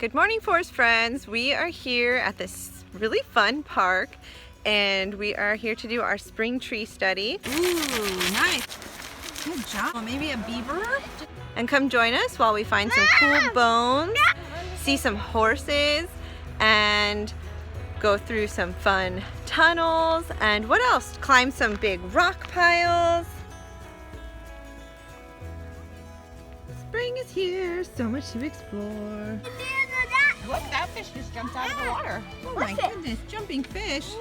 Good morning, Forest Friends. We are here at this really fun park and we are here to do our spring tree study. Ooh, nice. Good job. Maybe a beaver? And come join us while we find some cool bones, see some horses, and go through some fun tunnels, and what else? Climb some big rock piles. Spring is here, so much to explore. Look, that fish just jumped out of the water. Oh my goodness, jumping fish.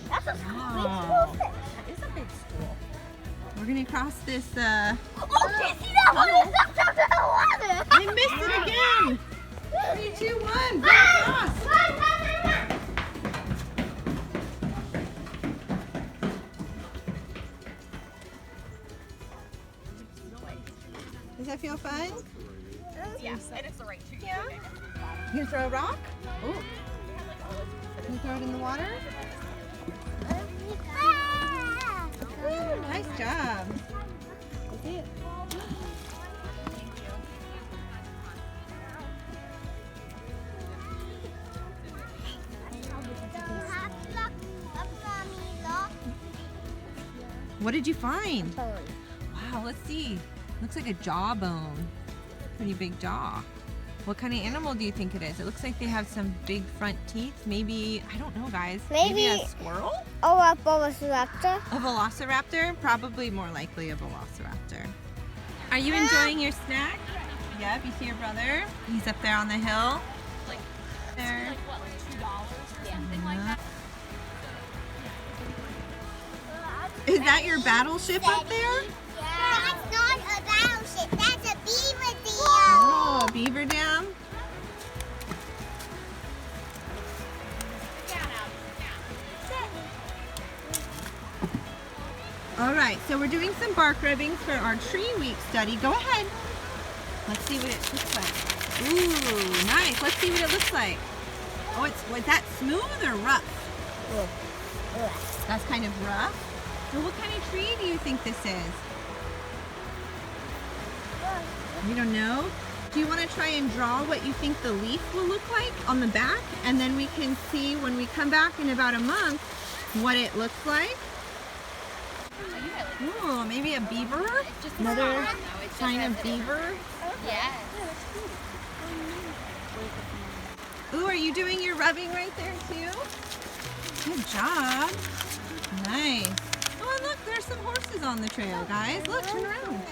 That's a big Wow. school fish. That is a big school. We're gonna cross this, Oh, can't see that one. It's jumped out of the water. I missed it again. 3, 2, 1, go across. Does that feel fun? Yes, and it's the right tree. Yeah. You gonna throw a rock? Oh. Can you throw it in the water? Ooh, nice job. What did you find? Wow, let's see. Looks like a jawbone. Pretty big jaw. What kind of animal do you think it is? It looks like they have some big front teeth. Maybe, I don't know, guys. Maybe a squirrel? Oh, a velociraptor. A velociraptor? Probably more likely a velociraptor. Are you enjoying your snack? Yep, you see your brother? He's up there on the hill. Like, There. like what, like $2? Something like that. Is that your battleship up there? That's not a battleship. That's a beaver dam. Oh, a beaver dam? All right, so we're doing some bark rubbings for our tree week study. Go ahead. Let's see what it looks like. Ooh, nice. Let's see what it looks like. Oh, was that smooth or rough? That's kind of rough. So what kind of tree do you think this is? You don't know? Do you want to try and draw what you think the leaf will look like on the back? And then we can see when we come back in about a month what it looks like. Ooh, maybe a beaver? Another sign of beaver? Yes. Ooh, are you doing your rubbing right there too? Good job. Nice. Oh, and look, there's some horses on the trail, guys. Look, turn around.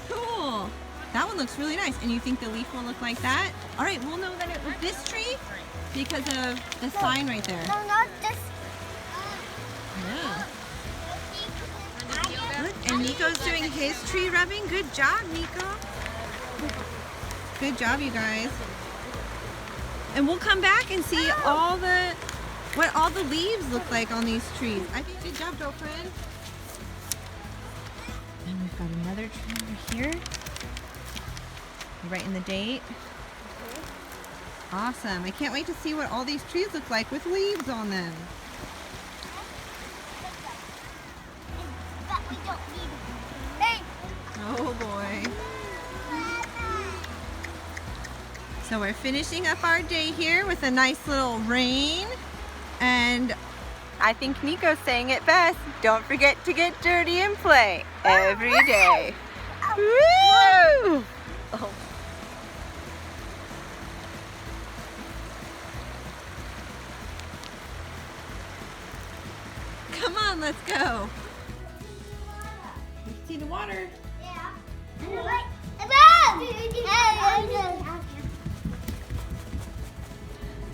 Cool. That one looks really nice. And you think the leaf will look like that? All right, we'll know that it was this tree because of the sign right there. No, not this. Yeah. Look, and Nico's doing his tree rubbing. Good job, Nico. Good job, you guys. And we'll come back and see what all the leaves look like on these trees. I think good job, girlfriend. And we've got another tree over here. You writing the date? Awesome. I can't wait to see what all these trees look like with leaves on them. But we don't need it. Hey. Oh boy. So we're finishing up our day here with a nice little rain. And I think Nico's saying it best. Don't forget to get dirty and play every day. Woo! Oh. come on, let's go. See the water.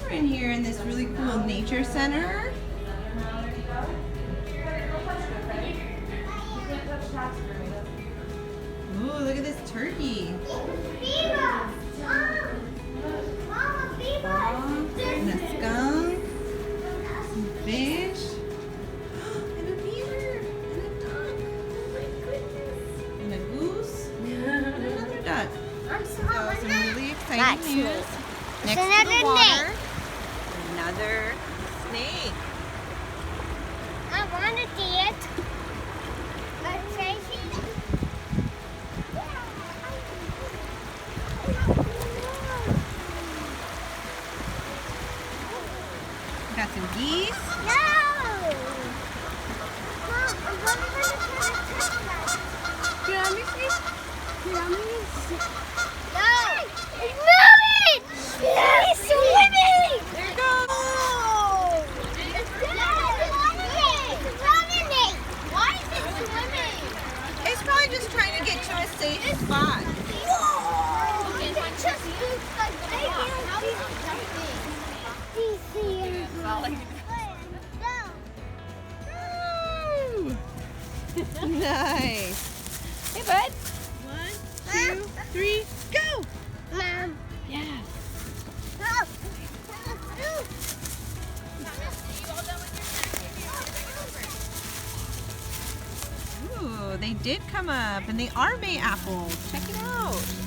We're in here in this really cool nature center. Ooh, look at this turkey. And a skunk. Some fish. And a beaver. And a duck. Oh my goodness. And a goose. And another duck. So some really exciting news. Next to the water, another snake. I want to see it. But Tracy. Got some geese. No! Mom, what are the Christmas? No! It's moving! It's swimming! There it goes. Oh! It's running! Why is it swimming? It's probably just trying to get to a safe spot. Whoa! It just looks like how is it jumping? Woo. Nice. Hey, bud. 1, 2, 3, go. Mom. Yeah. Ooh, they did come up, and they are May apples. Check it out.